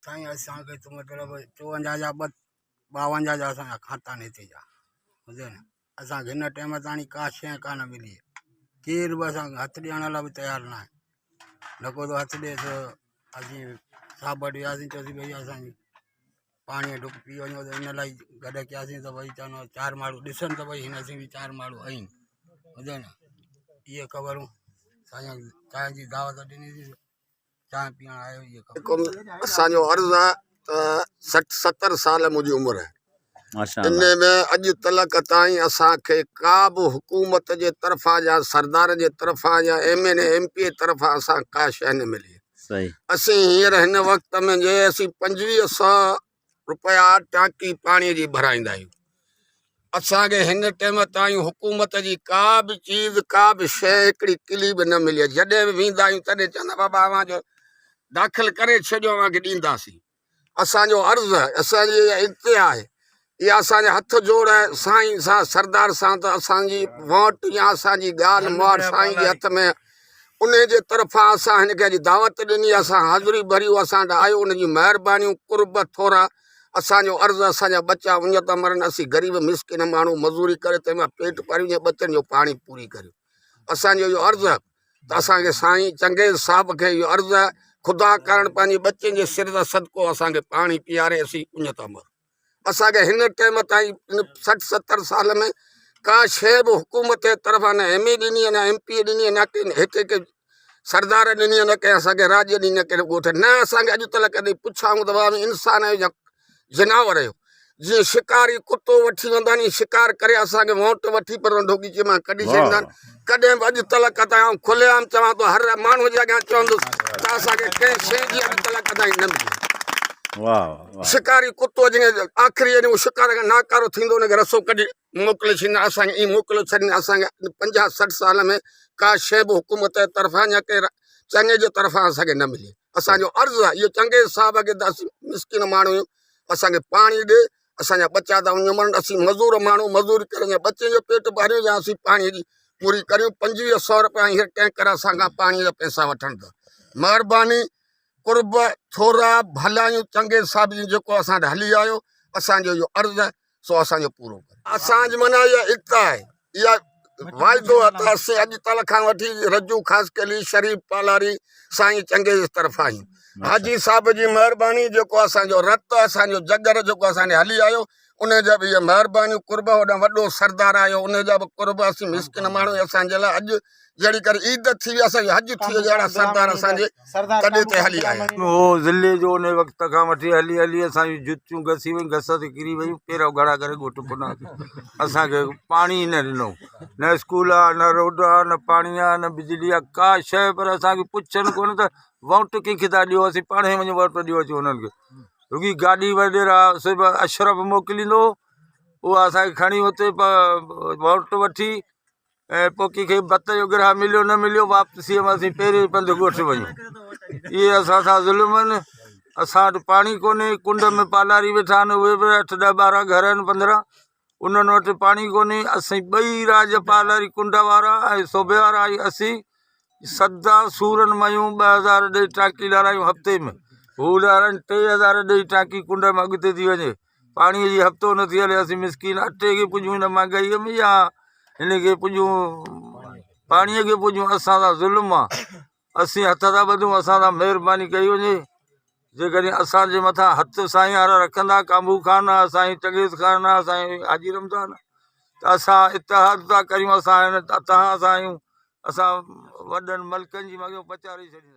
साईं असांखे तो मतिलबु 54 जा 52 जा असांजा खाता नहीं थी जा बुझे न असांखे हिन टाइम ताणी का शइ कान मिली केर बि असांखे हथु ॾियण लाइ बि तयारु न आहे न को तो हथु ॾिए त असीं साबत वियासीं चयोसीं भई असांजी पाणीअ डुक पी वञो त हिन लाइ गॾु कयासीं त भई चवंदो 4 माण्हू ॾिसनि त भई हिन असीं बि 4 माण्हू आहियूं बुझे न इहे ख़बरूं साईं चांहि जी दावत ॾिनीसीं चांहि पीअण आयो इहे ख़बर असांजो अर्ज़ु आहे त 60-70 साल मुंहिंजी उमिरि आहे इन में अॼु तलक ताईं असांखे का बि हुकूमत जे तरफ़ां या सरदार जे तरफ़ां या MN MP जे तरफ़ां असां का शइ न मिली असीं हींअर हिन वक़्त में जे असीं 2500 रुपया टांकी पाणीअ जी भराईंदा आहियूं असांखे हिन टाइम ताईं हुकूमत जी का बि चीज़ का बि शइ हिकिड़ी किली बि न मिली आहे जॾहिं बि वेंदा आहियूं तॾहिं चवंदा बाबा अव्हांजो दाख़िल करे छॾियो अव्हांखे ॾींदासीं असांजो अर्ज़ु आहे असांजी इल्तिया आहे इहा असांजा हथ जोड़ आहे साईं सां सरदार सां त असांजी वोट या असांजी ॻाल्हि मुआर साईं जे हथ में उन जे तरफ़ां असां हिनखे अॼु दावत ॾिनी असां हाज़िरी भरियूं असां वटि आयो उनजी महिरबानियूं कुर्ब थोरा असांजो अर्ज़ु असांजा बच्चा उञ था मरनि असीं ग़रीब मिसकिन माण्हू मज़ूरी करे तंहिंमां पेट भरियूं या बचनि जो पाणी पूरी करियूं असांजो इहो अर्ज़ु आहे त असांखे साईं चंगेज़ साहिब खे इहो अर्ज़ु आहे ख़ुदा करणु पंहिंजे बच्चनि जे सिर ते सदको असांखे पाणी पीआरे असीं उञ था मरूं असांखे हिन टाइम ताईं 60-70 साल में का शइ बि हुकूमत जे तरफ़ां न MA ॾिनी आहे न MP ॾिनी आहे न हिकु सरदार ॾिनी आहे न कंहिं असांखे राज्य ॾिनी न कहिड़े ॻोठ न असांखे अॼु तलक कॾहिं पुछाऊं त बाबा इंसान जो या जनावर जो जीअं शिकारी कुतो वठी वेंदा आहिनि शिकार करे असांखे वोट वठी पर ढोकीचे मां कढी छॾींदा आहिनि कॾहिं बि अॼु तलक ताईं खुलेआम चवां थो हर माण्हू जे अॻियां चवंदुसि त असांखे कंहिं शइ जी अॼु तलक ताईं न मिली शिकारी कुतो जीअं आख़िरी ॾींहुं शिकार खां नाकारो थींदो हुनखे रसो कढी मोकिले छॾींदा असांखे ईअं मोकिले छॾींदा असांखे 50-60 साल में का शइ बि हुकूमत जे तरफ़ां या कंहिं चङे जे तरफ़ां असांखे न मिली असांजो अर्ज़ु आहे इहो चंगेज़ साहिब खे त असीं मिसकिन माण्हू आहियूं असांखे पाणी ॾे असांजा बच्चा था उञ मरनि असीं मज़ूर माण्हू मज़ूरी करे या बच्चे जो पेट भरियूं या असीं पाणीअ जी पूरी करियूं 2500 रुपया हींअर टैंकर असांखां पाणीअ जा पैसा वठनि था महिरबानी कुर्ब थोरा भलायूं चंगेज़ साहिब जी जेको असां वटि हली आयो असांजो इहो अर्ज़ु आहे सो असांजो पूरो करे असांजी माना इहा इता आहे इहा वाइदो आहे त असीं अॼु तल खां वठी रजू ख़ासि कली शरीफ़ पालारी साईं चंगेज़ तरफ़ां आहियूं हाजी साहिब जी महिरबानी जेको असांजो रत असांजो जगर जेको असांजे हली आयो उन जा बि इहे महिरबानियूं कुर्ब होॾां वॾो सरदार आयो उन जा बि कुर्ब असीं मिसकिन माण्हू असांजे लाइ अॼु जहिड़ी करे ईद थी वई असांजी हज थी वियो अहिड़ा सरदार असांजे कॾहिं ते हली आया हो ज़िले जो उन वक़्त खां वठी हली हली असांजी जुतियूं घसी वयूं घस ते किरी वयूं पहिरियों घड़ा करे ॻोठ पुना असांखे पाणी न ॾिनो न स्कूल आहे न रोड आहे न पाणी आहे न बिजली आहे का शइ पर असांखे पुछनि कोन त वोट कंहिंखे था ॾियो असीं पाण ई वञी वोट ॾियो अचूं उन्हनि खे रुगी गाॾी वग़ैरह सिर्फ़ु अशरफ मोकिलींदो उहा असांखे खणी हुते वोट वठी ऐं पोइ कंहिंखे भत जो गिरह मिलियो न मिलियो वापसीअ में असीं पहिरें पंधु ॻोठ वञूं इहे असां सां ज़ुल्म आहिनि असां वटि पाणी कोन्हे कुंड में पालारी वेठा आहिनि उहे बि 8-10-12 घर आहिनि 15 उन्हनि वटि पाणी कोन्हे असीं ॿई राज पालारी कुंड वारा ऐं सोभे वारा असीं सदा सूरनि मायूं 2000 ॾेई टांकी लारायूं हफ़्ते में हू लाराइनि 3000 ॾेई टांकी कुंड में अॻिते थी वञे पाणीअ जी हफ़्तो नथी हले असीं मिसकिन अटे खे पुॼूं हिन महांगाईअ में या हिन खे पुॼूं पाणीअ खे पुॼूं असां सां ज़ुल्म आहे असीं हथ था ॿधूं असां सां महिरबानी कई वञे जेकॾहिं असांजे मथां हथु साईं वारा रखंदा काबू ख़ान आहे साईं चंगेज़ ख़ान आहे साईं हाजी रमज़ान त असां इतिहाद था करियूं असां तव्हां सां आहियूं असां वॾनि मलिकनि जी मॻियूं पचारे छॾींदा